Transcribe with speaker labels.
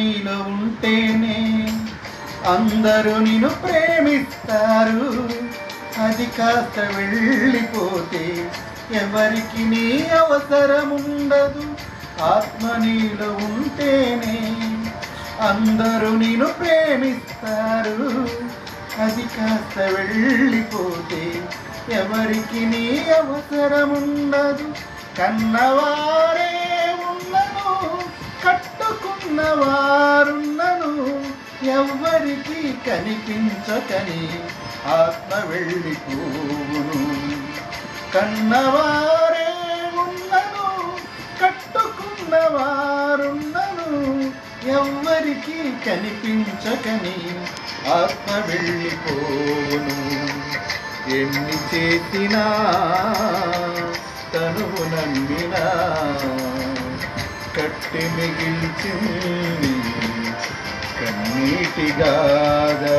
Speaker 1: నీలో ఉంటేనే అందరూ నిన్ను ప్రేమిస్తారు. అది కాస్త వెళ్ళిపోతే ఎవరికి నీ అవసరముండదు. ఆత్మ నీలో ఉంటేనే అందరూ నిన్ను ప్రేమిస్తారు. అది కాస్త వెళ్ళిపోతే ఎవరికి నీ అవసరముండదు. కన్నవారే ఉన్నను కట్టుకున్నవారున్నను ఎవ్వరికి కనిపించకని ఆత్మ వెళ్ళిపోవును. కన్నవారే ఉన్నను కట్టుకున్నవారున్నను ఎవ్వరికి కనిపించకని ఆత్మ వెళ్ళిపోవును. ఎన్ని చేసినా తనువు నమ్మినా కట్టి మిగిల్చింది కన్నీటిగాదా.